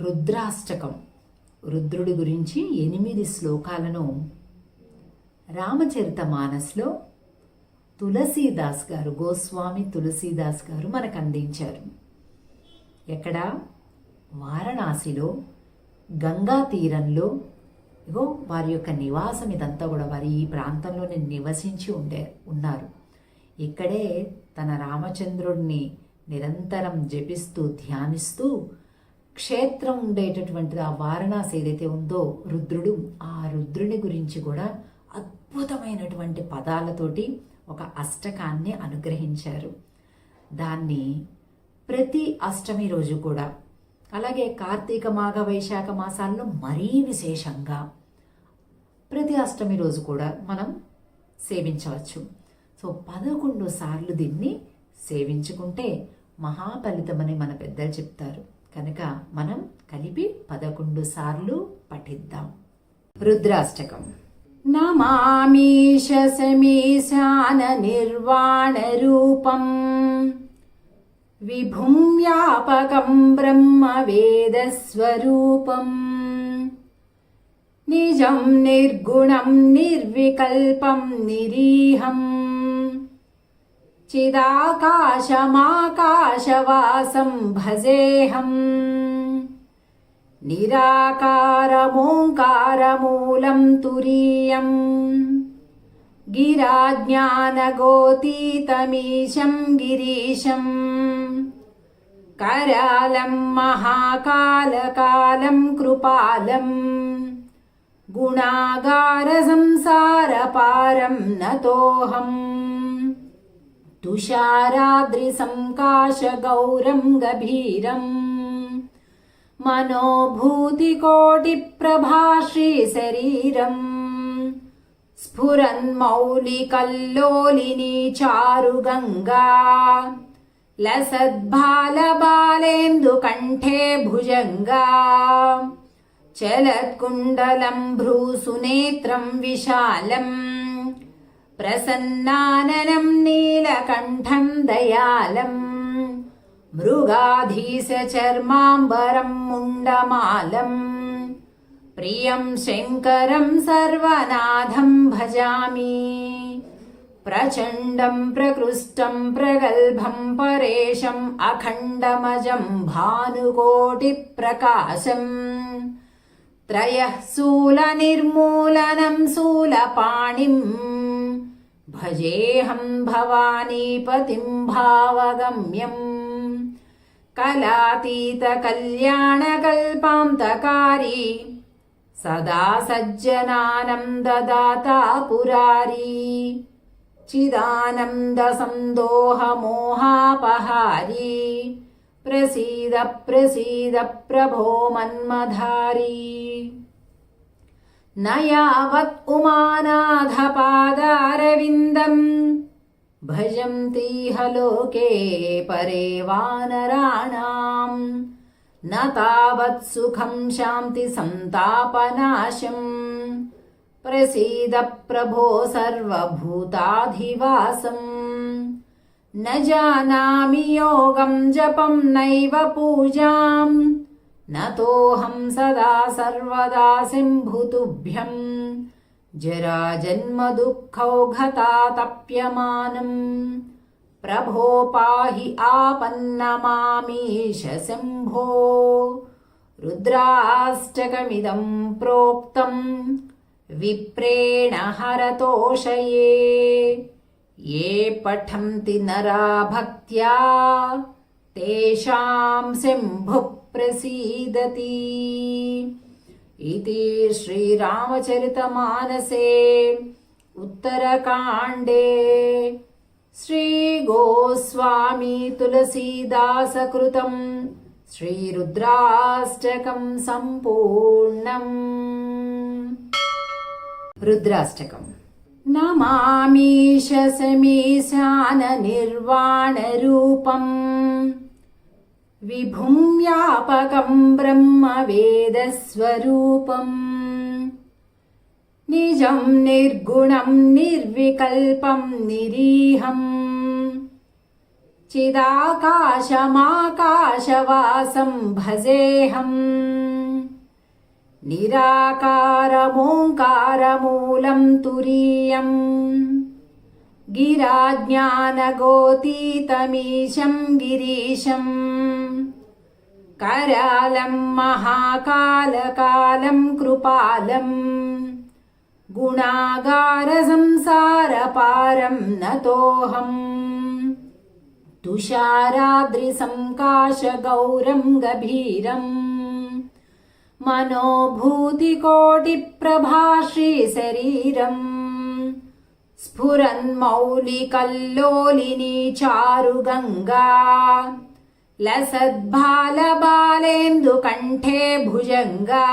రుద్రాష్టకం, రుద్రుడి గురించి 8 శ్లోకాలను రామచరితమానస్లో తులసీదాస్ గారు, గోస్వామి తులసీదాస్ గారు మనకు అందించారు. ఎక్కడ? వారణాసిలో గంగా తీరంలో. ఇగో వారి యొక్క నివాసం ఇదంతా కూడా వారి ఈ ప్రాంతంలోనే నివసించి ఉన్నారు. ఇక్కడే తన రామచంద్రుడిని నిరంతరం జపిస్తూ ధ్యానిస్తూ క్షేత్రం ఉండేటటువంటిది ఆ వారణాసి ఏదైతే ఉందో రుద్రుడు, ఆ రుద్రుని గురించి కూడా అద్భుతమైనటువంటి పదాలతోటి ఒక అష్టకాన్ని అనుగ్రహించారు. దాన్ని ప్రతి అష్టమి రోజు కూడా, అలాగే కార్తీక మాఘ వైశాఖ మాసాల్లో మరీ విశేషంగా ప్రతి అష్టమి రోజు కూడా మనం సేవించవచ్చు. సో 11 సార్లు దీన్ని సేవించుకుంటే మహాఫలితమని మన పెద్దలు చెప్తారు. కనుక మనం కలిపి 11 సార్లు పఠిద్దాం. రుద్రాష్టకం. నమామీశ సమీశాన నిర్వాణ రూపం విభుం వ్యాపకం బ్రహ్మ వేదస్వరూపం నిజం నిర్గుణం నిర్వికల్పం నిరీహం చిదాకాశమాకాశవాసం భజేహం నిరాకారమోంకారమూలం తురీయం గిరాజ్ఞానగోతీతమీశం గిరీశం కరాలం మహాకాలకాలం కృపాలం గుణాగార సంసారపారం నతోహం తుషారాద్రిసంకాశగౌరం గభీరం మనోభూతికోటిప్రభాశ్రీశరీరం స్ఫురన్మౌలికల్లోలినీ చారుగంగా లసద్బాలబాలేందుకంఠే భుజంగా చలత్కుండలం భ్రూసునేత్రం విశాలం ప్రసన్నాననం నీలకంఠం దయాళం మృగాధీశచర్మాంబరం ముండమాలం ప్రియం శంకరం సర్వనాథం భజామి ప్రచండం ప్రకృష్టం ప్రగల్భం పరేశం అఖండమజం భానుకోటి ప్రకాశం త్రయః శూల నిర్మూలనం శూలపాణిం భజేహం భవానీపతిం భావగమ్యం కళాతీత కళ్యాణ కల్పాంతకారి సదా సజ్జనానందదాతా పురారీ చిదానంద సందోహ మోహాపహారీ ప్రసీద ప్రసీద ప్రభో మన్మధారీ నయావత్ ఉమానాథ పాదారవిందం భజంతీహ లోకే పరే వానరాణాం న తావత్ సుఖం శాంతి సంతాపనాశం ప్రసీద ప్రభో సర్వభూతాధివాసం న జానామి యోగం జపం నైవ పూజాం నతోహం సదా సర్వదా శంభుతుభ్యం జరాజన్మ దుఃఖౌఘతాతప్యమానం ప్రభో పాహి ఆపన్నమామీశ శంభో. రుద్రాష్టకమిదం ప్రోక్తం విప్రేణ హరతోషయే ఏ పఠంతి నరా భక్త్యా తేషాం శంభు ప్రసీదతి. ఇది శ్రీరామచరితమానసే ఉత్తరకాండే శ్రీ గోస్వామి తులసీదాసకృతం శ్రీరుద్రాష్టకం సంపూర్ణం. రుద్రాష్టకం. నమామీశ సమీశాన నిర్వాణ రూపం విభుం వ్యాపకం బ్రహ్మ వేదస్వరూపం నిజం నిర్గుణం నిర్వికల్పం నిరీహం चिदाकाशमाकाशवासं भजेऽहम् निराकारमोङ्कारमूलं तुरीयम् गिराज्ञानगोतीतमीशं गिरीशम् करालं महाकालकालं कृपालम् गुणागारसंसारपारं नतोऽहम् तुषाराद्रिसंकाशगौरं गभीरम् मनोभूतिकोटिप्रभाश्रीशरीरम् स्फुरन्मौलिकल्लोलिनी चारुगङ्गा लसद्भालबालेन्दुकण्ठे भुजङ्गा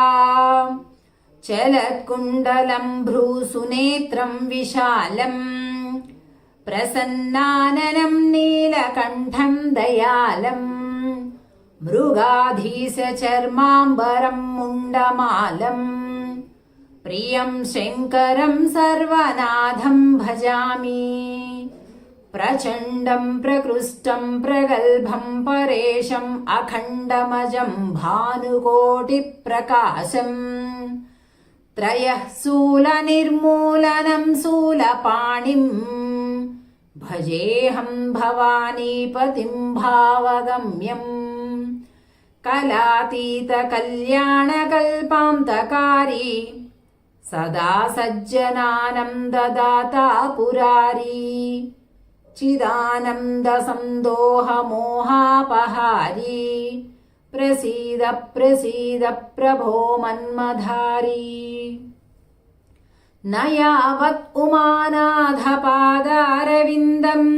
चलत्कुण्डलं भ्रूसुनेत्रं विशालम् प्रसन्नाननं नीलकण्ठं दयालम् मृगाधीशचर्माम्बरं मुण्डमालम् प्रियं शङ्करं सर्वनाथं भजामि प्रचण्डं प्रकृष्टं प्रगल्भं परेशम् अखण्डमजं भानुकोटिप्रकाशम् त्रयः शूलनिर्मूलनं शूलपाणिम् भजेऽहं भवानीपतिं भावगम्यम् कलातीतकल्याणकल्पान्तकारी सदा सज्जनानं ददाता पुरारी चिदानन्दसन्दोहमोहापहारी प्रसीद प्रसीद प्रभो मन्मधारी न यावत् उमानाथपादारविन्दम्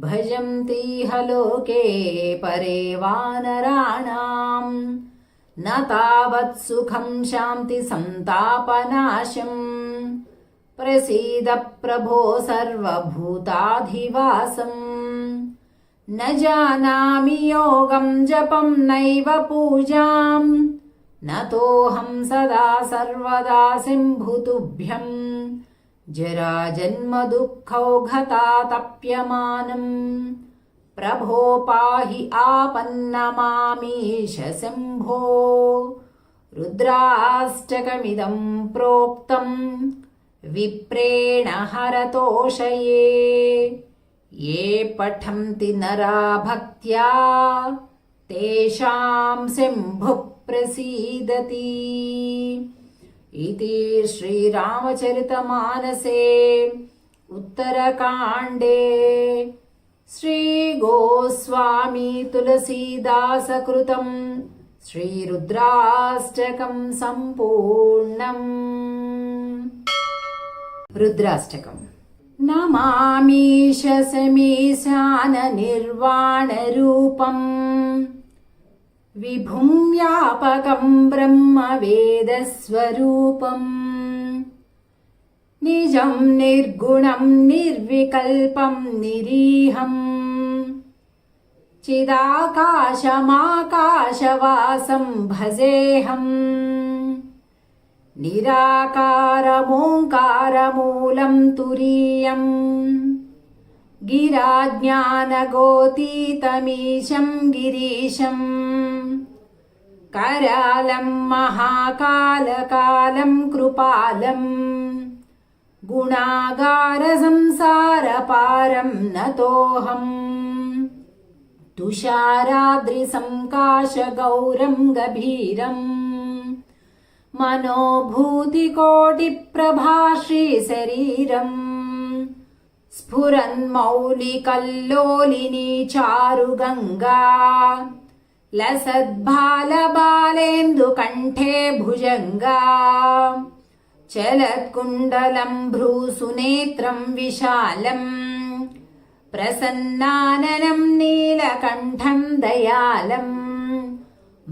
भजन्तीह लोके परे वानराणाम् न तावत् सुखं शान्ति सन्तापनाशम् प्रसीद प्रभो सर्वभूताधिवासम् न जानामि योगं जपं नैव पूजाम् नतोऽहं सदा सर्वदा शम्भुतुभ्यम् जराजन्मदुःखौघतातप्यमानम् प्रभो पाहि आपन्नमामीश शम्भो रुद्राष्टकमिदं प्रोक्तम् विप्रेण हरतोषये ये पठन्ति नरा भक्त्या तेषां शम्भुः प्रसीदति इति श्रीरामचरितमानसे उत्तरकाण्डे श्रीगोस्वामी तुलसीदासकृतं श्रीरुद्राष्टकं सम्पूर्णम्। रुद्राष्टकम्। नमामीश समीशाननिर्वाणरूपम् विभुं व्यापकं ब्रह्मवेदस्वरूपम् निजं निर्गुणं निर्विकल्पं निरीहम् चिदाकाशमाकाशवासं भजेऽहम् निराकारमोङ्कारमूलं तुरीयम् गिराज्ञानगोतीतमीशं गिरीशम् करालं महाकालकालं कृपालम् गुणागारसंसारपारं नतोऽहम् तुषाराद्रिसंकाशगौरं गभीरम् मनोभूतिकोटिप्रभाश्रीशरीरम् स्फुरन्मौलिकल्लोलिनी चारुगङ्गा लसद्भालबालेन्दुकण्ठे भुजङ्गा चलत्कुण्डलं भ्रूसुनेत्रं विशालम् प्रसन्नाननं नीलकण्ठं दयालम्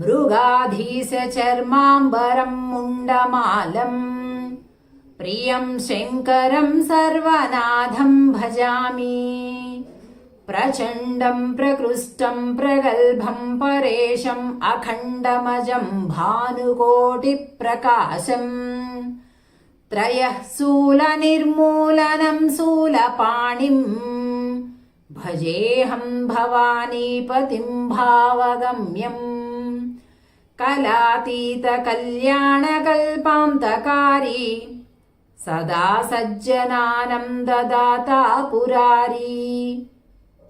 मृगाधीशचर्माम्बरं मुण्डमालम् प्रियं शङ्करं सर्वनाथं भजामि प्रचण्डं प्रकृष्टं प्रगल्भं परेशम् अखण्डमजं भानुकोटिप्रकाशम् त्रयः शूलनिर्मूलनं शूलपाणिम् भजेऽहं भवानीपतिं भावगम्यम् कलातीतकल्याणकल्पान्तकारी सदा सज्जनानं ददाता पुरारी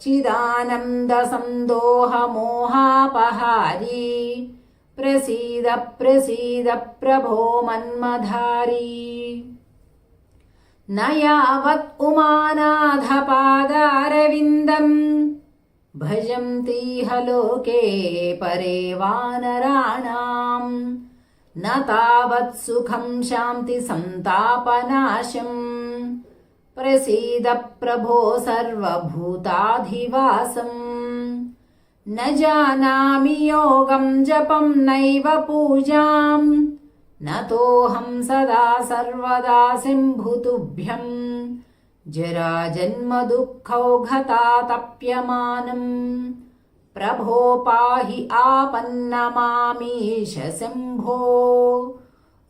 चिदानन्दसन्दोहमोहापहारी प्रसीद प्रसीद प्रभो मन्मधारी न यावत् उमानाथपादारविन्दम् भजन्तीह लोके परे वानराणाम् न तावत् सुखं शान्ति सन्तापनाशम् प्रसीद प्रभो सर्वभूताधिवासम् न जानामि योगं जपं नैव पूजाम् न तोऽहं सदा सर्वदा सिम्भुतुभ्यम् जराजन्मदुःखौघतातप्यमानम् प्रभो पाहि आपन्नमामीश शम्भो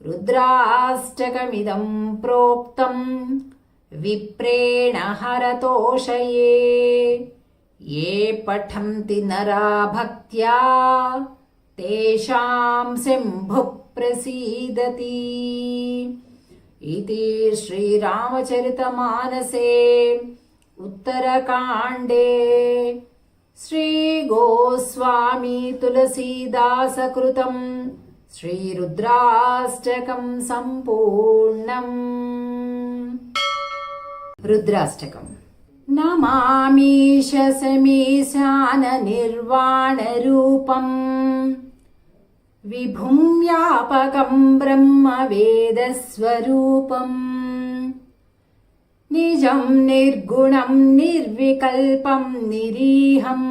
रुद्राष्टकमिदं प्रोक्तम् विप्रेण हरतोषये ये पठन्ति नरा भक्त्या तेषां शम्भुः प्रसीदति इति श्रीरामचरितमानसे उत्तरकाण्डे श्रीगोस्वामी तुलसीदासकृतं श्रीरुद्राष्टकं सम्पूर्णम्। रुद्राष्टकम्। नमामीश समीशाननिर्वाणरूपम् विभुं व्यापकं ब्रह्मवेदस्वरूपम् निजं निर्गुणं निर्विकल्पं निरीहम्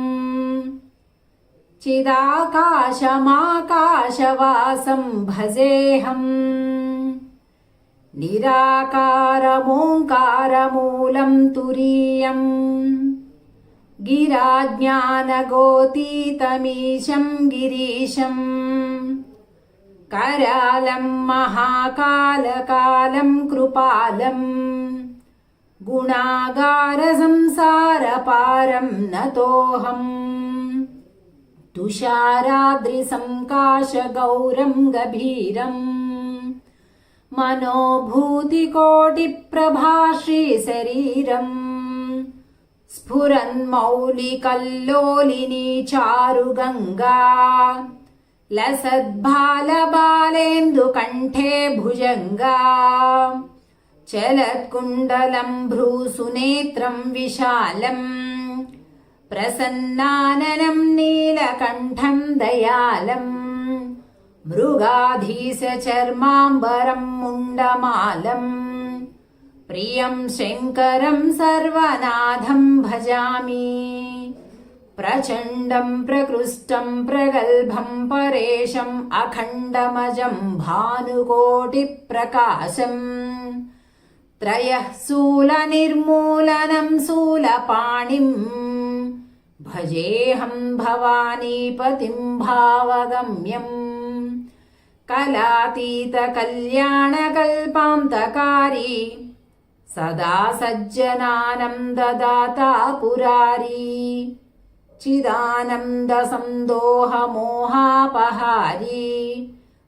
चिदाकाशमाकाशवासं भजेऽहम् निराकारमोङ्कारमूलं तुरीयम् गिराज्ञानगोतीतमीशं गिरीशम् करालं महाकालकालं कृपालम् गुणागारसंसारपारं नतोऽहम् तुषाराद्रिसंकाशगौरं गभीरम् मनोभूतिकोटिप्रभाश्रीशरीरम् स्फुरन्मौलिकल्लोलिनी चारुगङ्गा लसद्भालबालेन्दुकण्ठे भुजङ्गा चलत्कुण्डलं भ्रूसुनेत्रं विशालम् प्रसन्नाननं नीलकण्ठं दयालम् मृगाधीशचर्माम्बरं मुण्डमालम् प्रियं शङ्करं सर्वनाथं भजामि प्रचण्डं प्रकृष्टं प्रगल्भं परेशम् अखण्डमजं भानुकोटिप्रकाशम् त्रयः शूलनिर्मूलनं शूलपाणिम् भजेऽहं भवानीपतिं भावगम्यम् कलातीतकल्याणकल्पान्तकारी सदा सज्जनानं ददाता पुरारी चिदानन्दसन्दोहमोहापहारी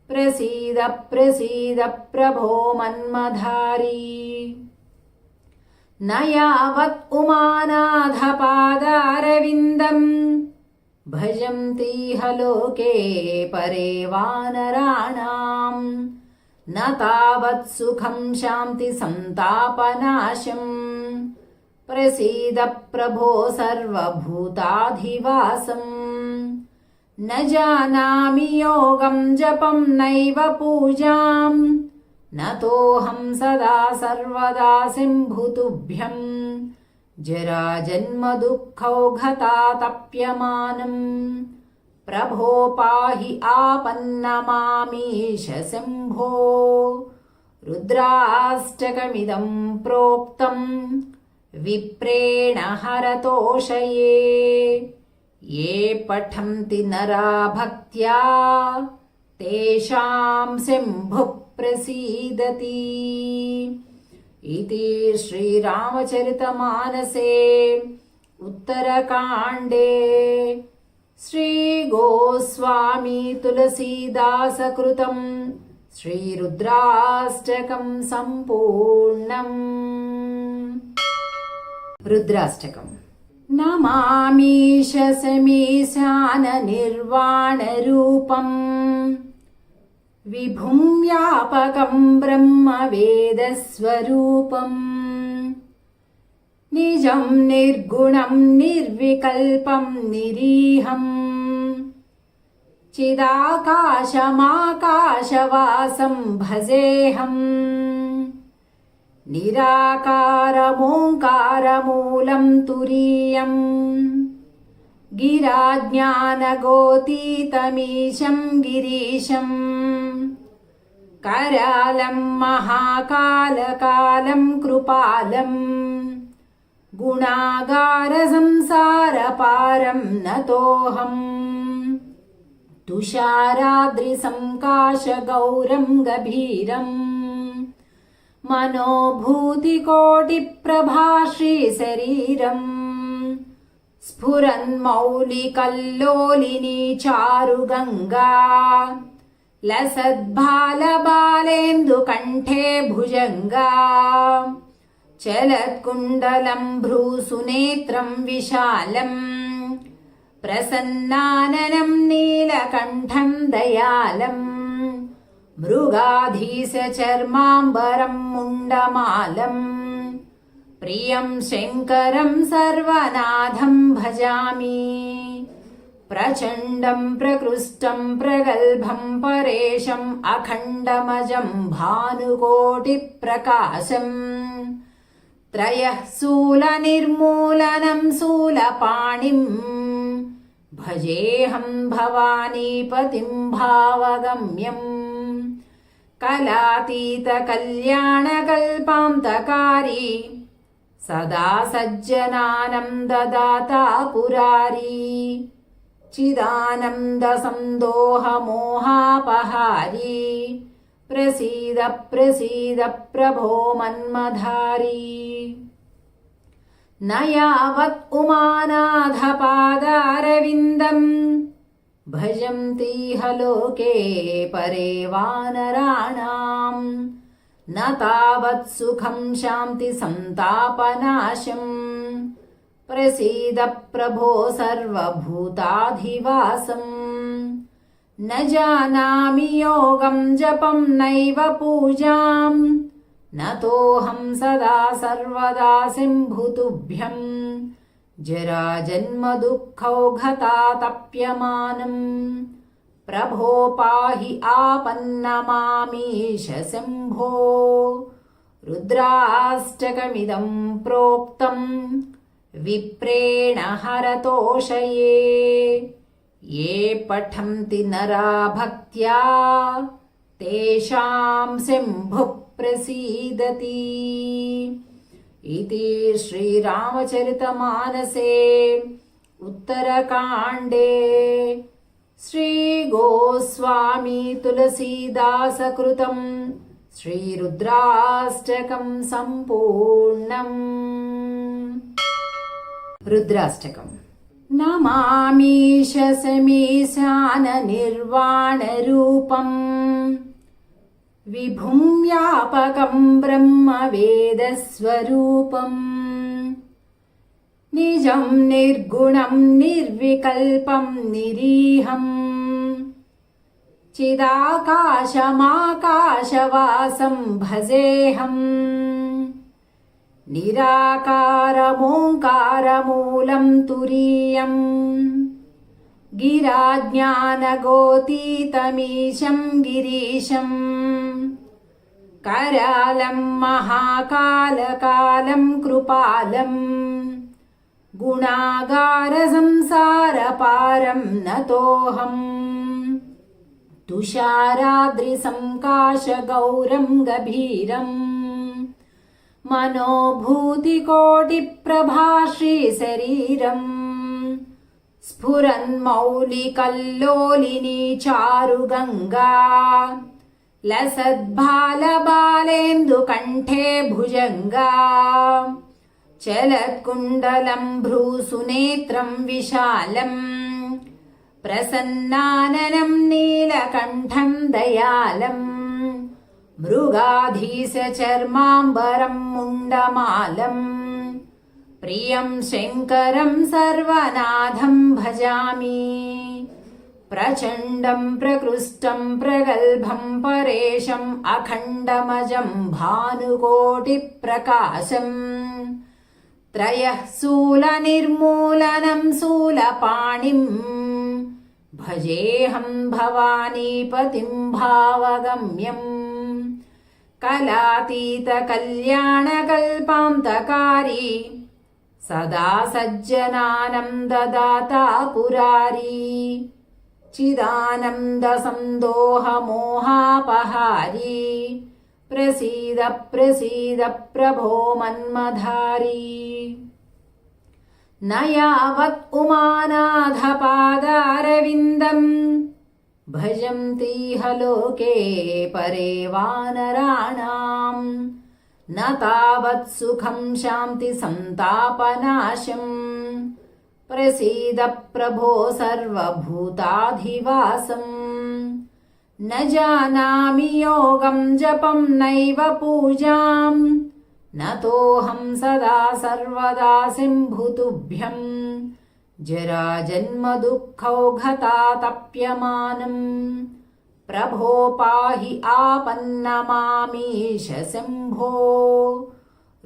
प्रसीद प्रसीद प्रभो मन्मधारी न यावत् उमानाथपादारविन्दम् भजन्तीह लोके परे वानराणाम् न तावत् सुखं शान्ति सन्तापनाशम् प्रसीद प्रभो सर्वभूताधिवासम् न जानामि योगं जपं नैव पूजाम् न तोऽहं सदा सर्वदा सिम्भुतुभ्यम् जराजन्मदुःखौघतातप्यमानम् प्रभो पाहि आपन्नमामीश शम्भो रुद्राष्टकमिदं प्रोक्तम् विप्रेण हरतोषये ये पठन्ति नरा भक्त्या तेषां शम्भुः प्रसीदति इति श्रीरामचरितमानसे उत्तरकाण्डे श्रीगोस्वामी तुलसीदासकृतं श्रीरुद्राष्टकं सम्पूर्णम्। रुद्राष्टकम्। नमामीश समीशाननिर्वाणरूपम् विभुं व्यापकं ब्रह्मवेदस्वरूपम् निजं निर्गुणं निर्विकल्पं निरीहम् चिदाकाशमाकाशवासं भजेऽहम् निराकारमोङ्कारमूलं तुरीयम् गिराज्ञानगोतीतमीशं गिरीशम् करालं महाकालकालं कृपालम् गुणागारसंसारपारं नतोऽहम् तुषाराद्रिसंकाशगौरं गभीरम् मनोभूतिकोटिप्रभाश्रीशरीरम् स्फुरन्मौलिकल्लोलिनी चारुगङ्गा लसद्भालबालेन्दुकण्ठे भुजङ्गा चलत्कुण्डलं भ्रूसुनेत्रं विशालम् प्रसन्नाननं नीलकण्ठं दयालम् मृगाधीशचर्माम्बरं मुण्डमालम् प्रियं शङ्करं सर्वनाथं भजामि प्रचण्डं प्रकृष्टं प्रगल्भं परेशम् अखण्डमजं भानुकोटिप्रकाशम् त्रयः शूलनिर्मूलनं शूलपाणिम् भजेऽहं भवानीपतिं भावगम्यम् कलातीतकल्याणकल्पान्तकारी सदा सज्जनानं ददाता पुरारी चिदानन्दसन्दोहमोहापहारी प्रसीद प्रसीद प्रभो मन्मधारी न यावत् उमानाथपादारविन्दम् भजन्तीह लोके परे वानराणाम् न तावत् सुखं शान्ति सन्तापनाशम् प्रसीद प्रभो सर्वभूताधिवासम् न जानामि योगं जपं नैव पूजां नतोऽहं सदा सर्वदा शम्भुतुभ्यम् जराजन्मदुःखौघतातप्यमानम् प्रभो पाहि आपन्नमामीश शम्भो। रुद्राष्टकमिदं प्रोक्तम् विप्रेण हरतोषये ये पठन्ति नरा भक्त्या तेषां शम्भुः प्रसीदति इति श्रीरामचरितमानसे उत्तरकाण्डे श्रीगोस्वामी तुलसीदासकृतं श्रीरुद्राष्टकं सम्पूर्णम्। रुद्राष्टकम्। नमामीश समीशाननिर्वाणरूपम् विभुं व्यापकं ब्रह्मवेदस्वरूपम् निजं निर्गुणं निर्विकल्पं निरीहम् चिदाकाशमाकाशवासं भजेऽहम् निराकारमोङ्कारमूलं तुरीयम् गिराज्ञानगोतीतमीशं गिरीशम् करालं महाकालकालं कृपालम् गुणागारसंसारपारं नतोऽहम् तुषाराद्रिसंकाशगौरं गभीरम् मनोभूतिकोटिप्रभाश्रीशरीरम् स्फुरन्मौलिकल्लोलिनी चारुगङ्गा लसद्भालबालेन्दुकण्ठे भुजङ्गा चलत्कुण्डलं भ्रूसुनेत्रं विशालम् प्रसन्नाननं नीलकण्ठं दयालम् मृगाधीशचर्माम्बरं मुण्डमालम् प्रियं शङ्करं सर्वनाथं भजामि प्रचण्डं प्रकृष्टं प्रगल्भं परेशम् अखण्डमजं भानुकोटिप्रकाशम् त्रयः शूलनिर्मूलनं शूलपाणिम् भजेऽहं भवानीपतिं भावगम्यम् कलातीतकल्याणकल्पान्तकारी सदा सज्जनानं ददाता पुरारी चिदानन्दसन्दोहमोहापहारी प्रसीद प्रसीद प्रभो मन्मधारी न यावत् उमानाथपादारविन्दम् भजन्तीह लोके परे वानराणाम् न तावत् सुखं शान्ति सन्तापनाशम् प्रसीद प्रभो सर्वभूताधिवासम् न जानामि योगं जपं नैव पूजाम् न तोऽहं सदा सर्वदा सिम्भुतुभ्यम् जराजन्मदुःखौघतातप्यमानम् प्रभो पाहि आपन्नमामीश शम्भो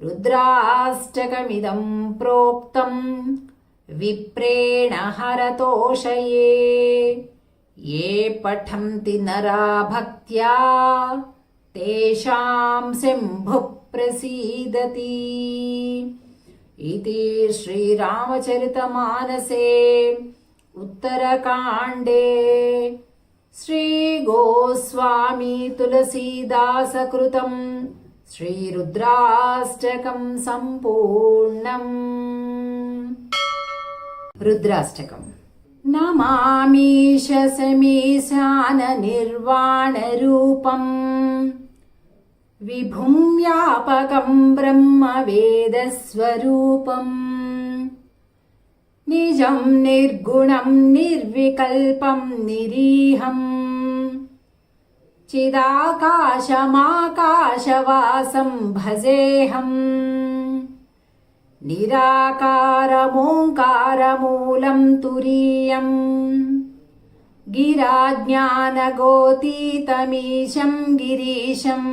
रुद्राष्टकमिदं प्रोक्तम् विप्रेण हरतोषये ये पठन्ति नरा भक्त्या तेषां शम्भुः प्रसीदति इति श्रीरामचरितमानसे उत्तरकाण्डे श्रीगोस्वामी तुलसीदासकृतं श्रीरुद्राष्टकं सम्पूर्णम्। रुद्राष्टकम्। नमामीश समीशाननिर्वाणरूपम् विभुं व्यापकं ब्रह्मवेदस्वरूपम् निजं निर्गुणं निर्विकल्पं निरीहम् चिदाकाशमाकाशवासं भजेऽहम् निराकारमोङ्कारमूलं तुरीयम् गिराज्ञानगोतीतमीशं गिरीशम्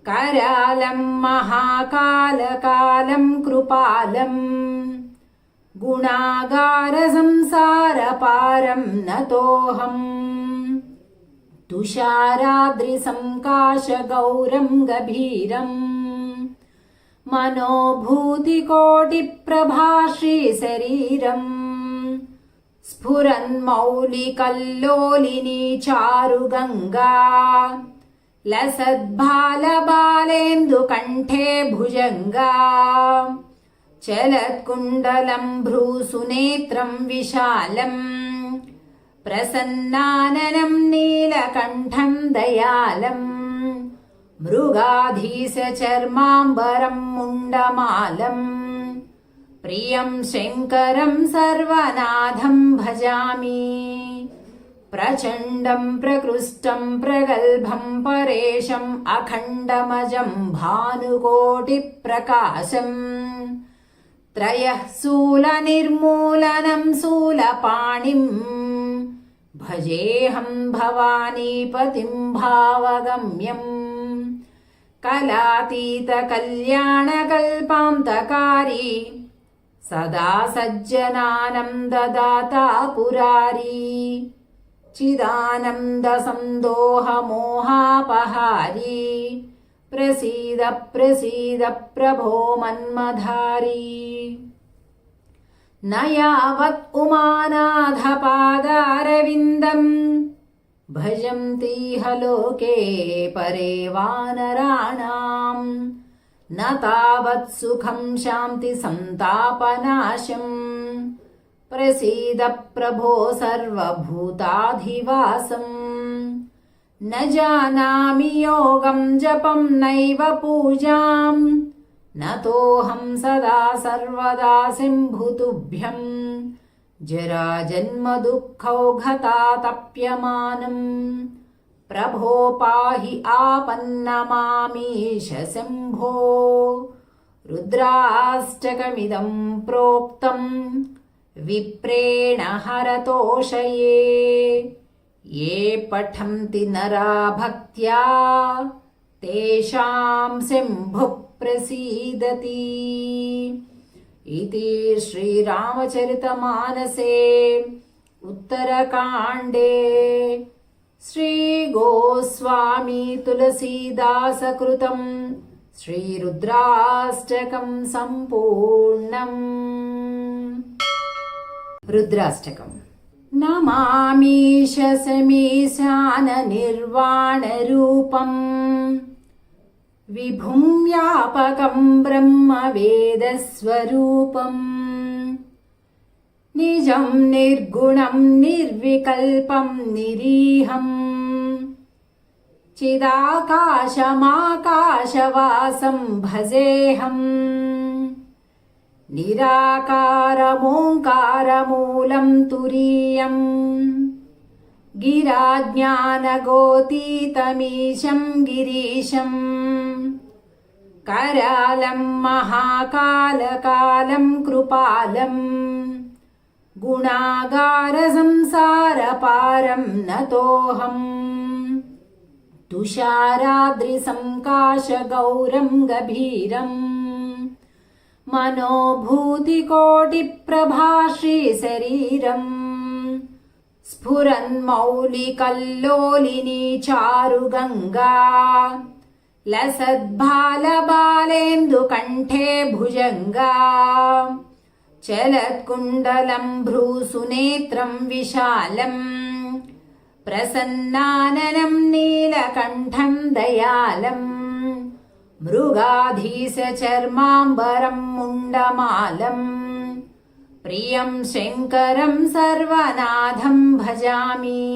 करालं महाकालकालं कृपालम् गुणागारसंसारपारं नतोऽहम् तुषाराद्रिसंकाशगौरं गभीरम् मनोभूतिकोटिप्रभा श्रीशरीरम् स्फुरन्मौलिकल्लोलिनी चारुगङ्गा लसद्बालबालेन्दुकण्ठे भुजङ्गा चलत्कुण्डलं भ्रूसुनेत्रं विशालम् प्रसन्नाननं नीलकण्ठं दयालम् मृगाधीशचर्माम्बरं मुण्डमालम् प्रियं शङ्करं सर्वनाथं भजामि प्रचण्डं प्रकृष्टं प्रगल्भं परेशम् अखण्डमजं भानुकोटिप्रकाशम् त्रयः शूलनिर्मूलनं शूलपाणिम् भजेऽहं भवानीपतिं भावगम्यम् कलातीतकल्याणकल्पान्तकारी सदा सज्जनानं ददाता पुरारी चिदानन्दसन्दोहमोहापहारी प्रसीद प्रसीद प्रभो मन्मधारी न यावत् उमानाथपादारविन्दम् भजन्तीह लोके परे वानराणाम् न तावत् सुखं शान्ति सन्तापनाशम् प्रसीद प्रभो सर्वभूताधिवासम् न जानामि योगं जपं नैव पूजाम् नतोऽहं सदा सर्वदा सिम्भुतुभ्यं जराजन्मदुःखौघतातप्यमानम् प्रभो पाहि आपन्नमामीश शम्भो रुद्राष्टकमिदं प्रोक्तं विप्रेण हरतोषये ये पठन्ति नरा भक्त्या तेषां शम्भुः प्रसीदति इति श्रीरामचरितमानसे उत्तरकाण्डे श्रीगोस्वामी तुलसीदासकृतं श्रीरुद्राष्टकं सम्पूर्णम्। रुद्राष्टकम्। नमामीश समीशाननिर्वाणरूपम् विभुं व्यापकं ब्रह्मवेदस्वरूपम् निजं निर्गुणं निर्विकल्पं निरीहम् चिदाकाशमाकाशवासं भजेऽहम् निराकारमोङ्कारमूलं तुरीयम् गिराज्ञानगोतीतमीशं गिरीशम् करालं महाकालकालं कृपालम् गुणागारसंसारपारं नतोऽहम् तुषाराद्रिसंकाशगौरं गभीरम् मनोभूतिकोटिप्रभाश्रीशरीरम् स्फुरन्मौलिकल्लोलिनी चारुगङ्गा लसद्भालबालेन्दुकण्ठे भुजङ्गा चलत्कुण्डलं भ्रूसुनेत्रं विशालम् प्रसन्नाननं नीलकण्ठं दयालम् मृगाधीशचर्माम्बरं मुण्डमालम् प्रियं शङ्करं सर्वनाथं भजामि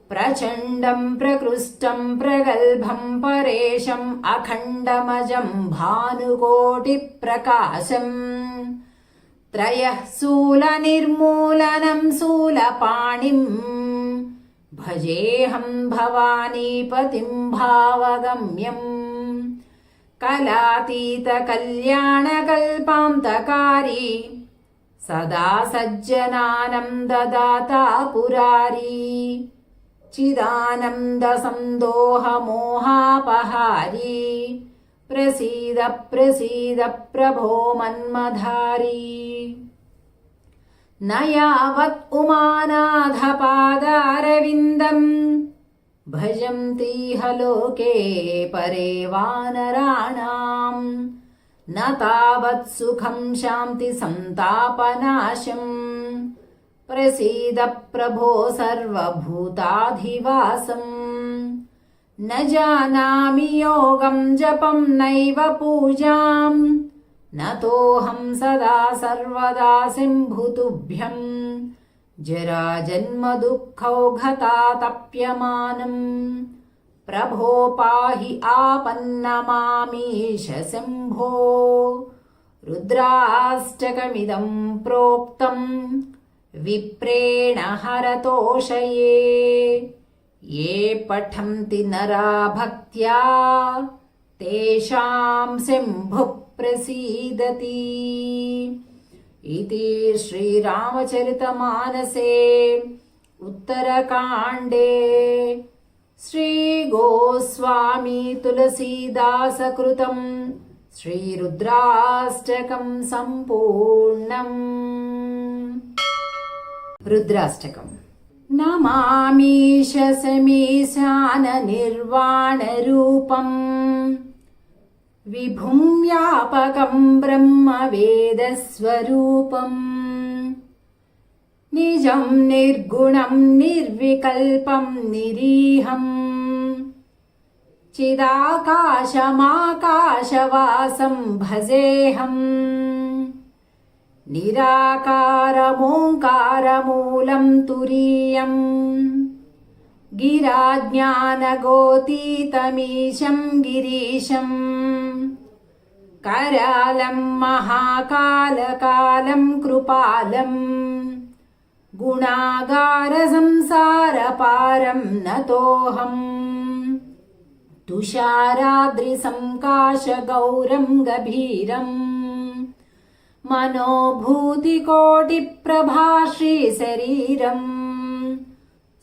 प्रचण्डं प्रकृष्टं प्रगल्भं परेशम् अखण्डमजं भानुकोटिप्रकाशम् त्रयः शूलनिर्मूलनं शूलपाणिम् भजेऽहं भवानीपतिं भावगम्यम् कलातीतकल्याणकल्पान्तकारी सदा सज्जनानं ददाता पुरारी चिदानन्दसन्दोहमोहापहारी प्रसीद प्रसीद प्रभो मन्मधारी न यावत् उमानाथपादारविन्दम् भजन्तीह लोके परे वानराणाम् न तावत् सुखं शान्ति सन्तापनाशम् प्रसीद प्रभो सर्वभूताधिवासम् न जानामि योगं जपं नैव पूजाम् नतोऽहं सदा सर्वदा सिम्भुतुभ्यं जराजन्मदुःखौघतातप्यमानम् प्रभो पाहि आपन्नमामीश शम्भो रुद्राष्टकमिदं प्रोक्तं विप्रेण हरतोषये ये पठन्ति नरा भक्त्या तेषां शम्भुः प्रसीदति इति श्रीरामचरितमानसे उत्तरकाण्डे श्रीगोस्वामी तुलसीदासकृतं श्रीरुद्राष्टकं सम्पूर्णम्। रुद्राष्टकम्। नमामीश समीशाननिर्वाणरूपम् विभुं व्यापकं ब्रह्मवेदस्वरूपम् निजं निर्गुणं निर्विकल्पं निरीहम् चिदाकाशमाकाशवासं भजेऽहम् निराकारमोङ्कारमूलं तुरीयम् गिराज्ञानगोतीतमीशं गिरीशम् करालं महाकालकालं कृपालं गुणागारसंसारपारं नतोऽहम् तुषाराद्रिसंकाशगौरं गभीरम् मनोभूतिकोटिप्रभाश्रीशरीरम्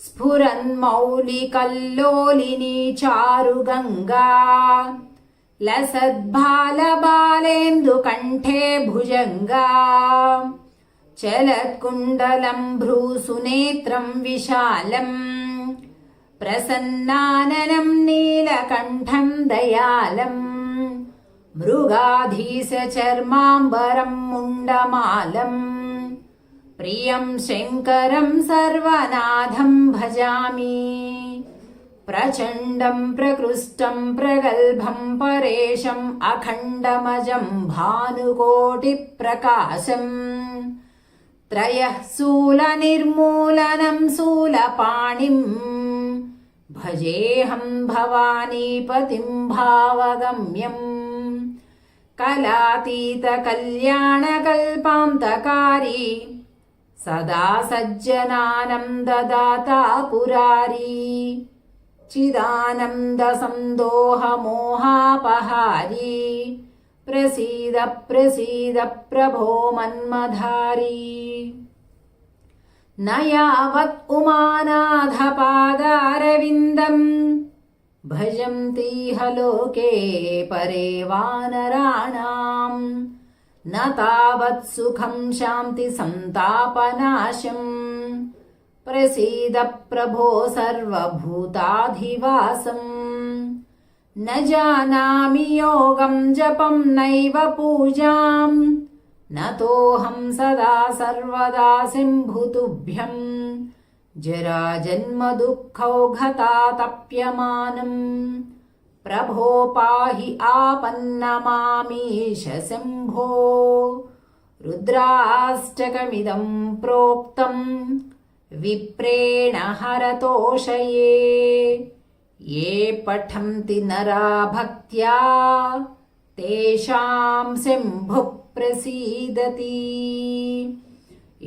स्फुरन्मौलिकल्लोलिनी चारुगङ्गा लसद्भालबालेन्दुकण्ठे भुजङ्गा चलत्कुण्डलं भ्रूसुनेत्रं विशालम् प्रसन्नाननं नीलकण्ठं दयालम् मृगाधीशचर्माम्बरं मुण्डमालम् प्रियं शङ्करं सर्वनाथं भजामि प्रचण्डं प्रकृष्टं प्रगल्भं परेशम् अखण्डमजं भानुकोटिप्रकाशम् त्रयः शूलनिर्मूलनं शूलपाणिम् भजेऽहं भवानीपतिं भावगम्यम् कलातीतकल्याणकल्पान्तकारी सदा सज्जनानं ददाता पुरारी चिदानन्दसन्दोहमोहापहारी प्रसीद प्रसीद प्रभो मन्मधारी न यावत् उमानाथपादारविन्दम् भजन्तीह लोके परे वानराणाम् न तावत् सुखं शान्ति सन्तापनाशम् प्रसीद प्रभो सर्वभूताधिवासम् न जानामि योगं जपं नैव पूजाम् नतोऽहं सदा सर्वदा सिम्भुतुभ्यम् जराजन्मदुःखौघतातप्यमानम् प्रभो पाहि आपन्नमामीश शम्भो रुद्राष्टकमिदं प्रोक्तम् विप्रेण हरतोषये ये पठन्ति नरा भक्त्या तेषां शम्भुः प्रसीदति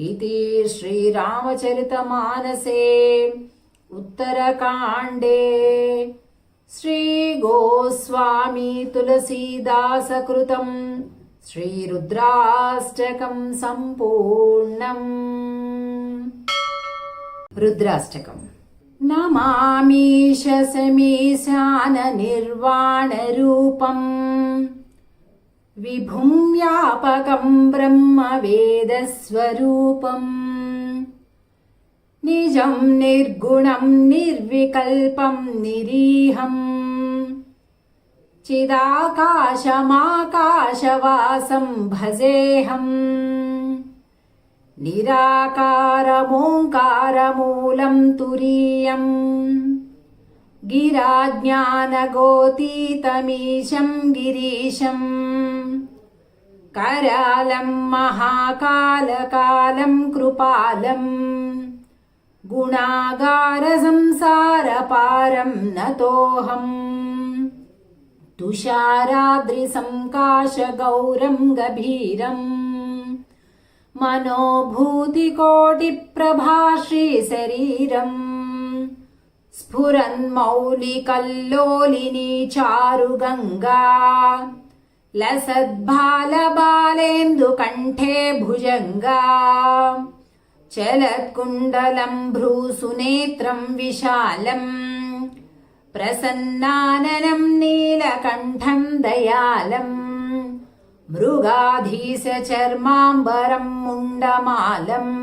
इति श्रीरामचरितमानसे उत्तरकाण्डे श्रीगोस्वामी तुलसीदासकृतं श्रीरुद्राष्टकं सम्पूर्णम्। रुद्राष्टकम्। नमामीश समीशाननिर्वाणरूपम् विभुं व्यापकं ब्रह्मवेदस्वरूपम् निजं निर्गुणं निर्विकल्पं निरीहम् चिदाकाशमाकाशवासं भजेऽहम् निराकारमोङ्कारमूलं तुरीयम् गिराज्ञानगोतीतमीशं गिरीशम् करालं महाकालकालं कृपालम् गुणागारसंसारपारं नतोऽहम् तुषाराद्रिसंकाशगौरं गभीरम् मनोभूतिकोटिप्रभाश्रीशरीरम् स्फुरन्मौलिकल्लोलिनी चारुगङ्गा लसद्भालबालेन्दुकण्ठे भुजङ्गा चलत्कुण्डलं भ्रूसुनेत्रं विशालम् प्रसन्नाननं नीलकण्ठं दयालम् मृगाधीशचर्माम्बरं मुण्डमालम्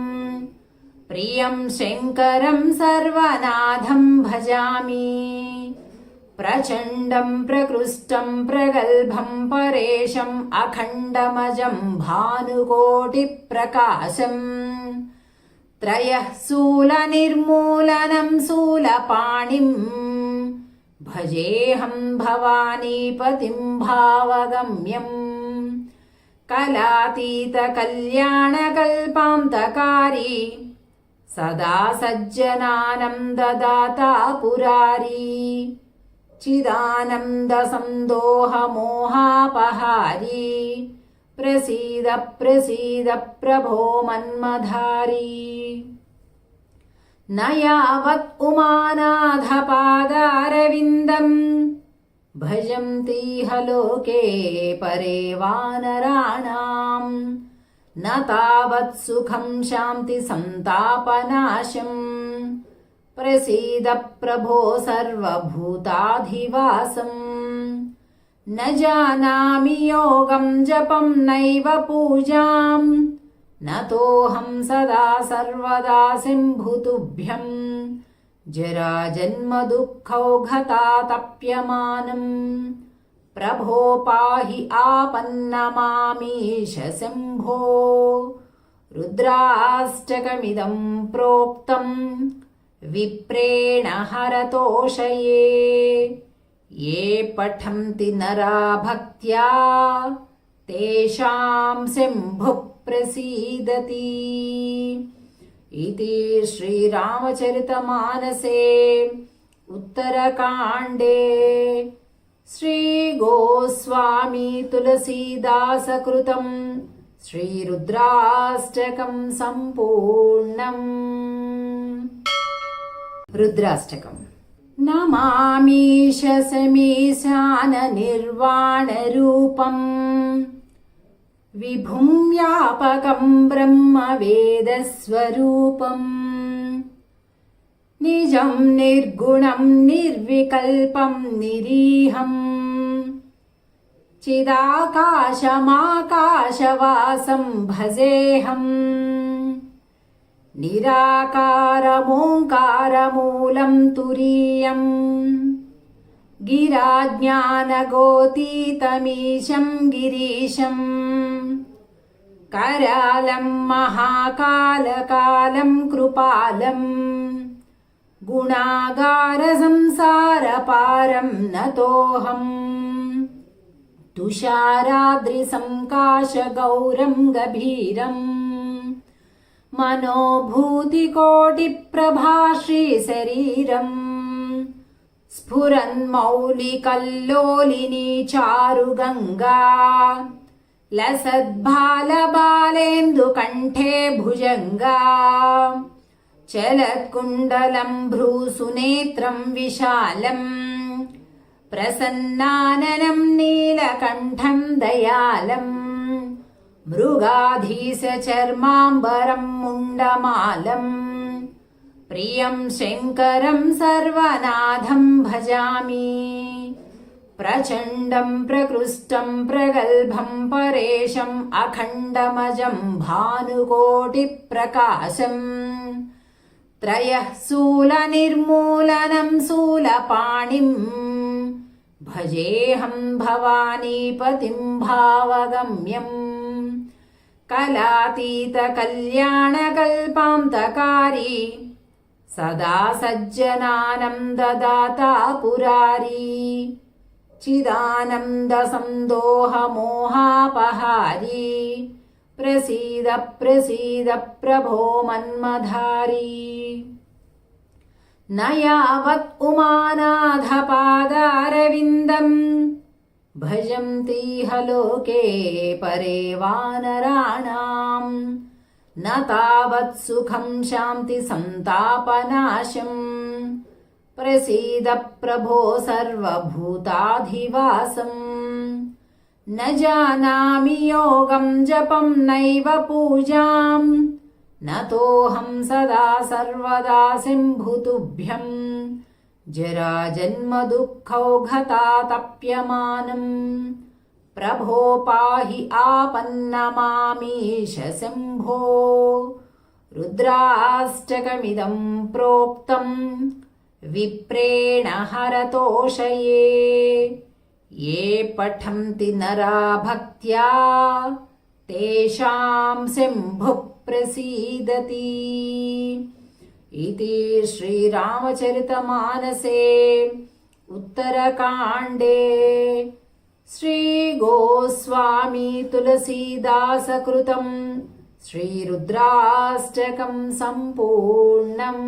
प्रियं शङ्करं सर्वनाथं भजामि प्रचण्डं प्रकृष्टं प्रगल्भं परेशम् अखण्डमजं भानुकोटिप्रकाशम् त्रयः शूलनिर्मूलनं शूलपाणिम् भजेऽहं भवानीपतिं भावगम्यम् कलातीतकल्याणकल्पान्तकारी सदा सज्जनानं ददाता पुरारी चिदानन्दसन्दोहमोहापहारी प्रसीद प्रसीद प्रभो मन्मधारी न यावत् उमानाथपादारविन्दम् भजन्तीह लोके परे वानराणाम् न तावत् सुखं शान्ति सन्तापनाशम् प्रसीद प्रभो सर्वभूताधिवासम् न जानामि योगं जपं नैव पूजाम् न तोऽहं सदा सर्वदा सिम्भुतुभ्यम् जराजन्मदुःखौघतातप्यमानम् प्रभो पाहि आपन्नमामीश शम्भो रुद्राष्टकमिदं प्रोक्तम् विप्रेण हरतोषये ये पठन्ति नरा भक्त्या तेषां शम्भुः प्रसीदति इति श्रीरामचरितमानसे उत्तरकाण्डे श्रीगोस्वामी तुलसीदासकृतं श्रीरुद्राष्टकं सम्पूर्णम्। रुद्राष्टकम्। नमामीश समीशाननिर्वाणरूपम् विभुं व्यापकं ब्रह्मवेदस्वरूपम् निजं निर्गुणं निर्विकल्पं निरीहम् चिदाकाशमाकाशवासं भजेऽहम् निराकारमोङ्कारमूलं तुरीयम् गिराज्ञानगोतीतमीशं गिरीशम् करालं महाकालकालं कृपालम् गुणागारसंसारपारं नतोऽहम् तुषाराद्रिसंकाशगौरं गभीरम् मनोभूतिकोटिप्रभा श्रीशरीरम् स्फुरन्मौलिकल्लोलिनी चारुगङ्गा लसद्भालबालेन्दुकण्ठे भुजङ्गा चलत्कुण्डलं भ्रूसुनेत्रं विशालम् प्रसन्नाननं नीलकण्ठं दयालम् मृगाधीशचर्माम्बरं मुण्डमालम् प्रियं शङ्करं सर्वनाथं भजामि प्रचण्डं प्रकृष्टं प्रगल्भं परेशम् अखण्डमजं भानुकोटिप्रकाशम् त्रयः शूलनिर्मूलनं शूलपाणिम् भजेऽहं भवानीपतिं भावगम्यम् कलातीतकल्याणकल्पान्तकारी सदा सज्जनानन्ददाता पुरारी चिदानन्दसन्दोहमोहापहारी प्रसीद प्रसीद प्रभो मन्मधारी न यावत् उमानाथपादारविन्दम् भजन्तीह लोके परे वानराणाम् न तावत् सुखं शान्ति सन्तापनाशम् प्रसीद प्रभो सर्वभूताधिवासम् न जानामि योगं जपं नैव पूजाम् न तोऽहं सदा सर्वदा सिम्भुतुभ्यम् जराजन्मदुःखौघतातप्यमानम् प्रभो पाहि आपन्नमामीश शम्भो रुद्राष्टकमिदं प्रोक्तम् विप्रेण हरतोषये ये पठन्ति नरा भक्त्या तेषां शम्भुः प्रसीदति इति श्रीरामचरितमानसे उत्तरकाण्डे श्रीगोस्वामी तुलसीदासकृतं श्रीरुद्राष्टकं सम्पूर्णम्।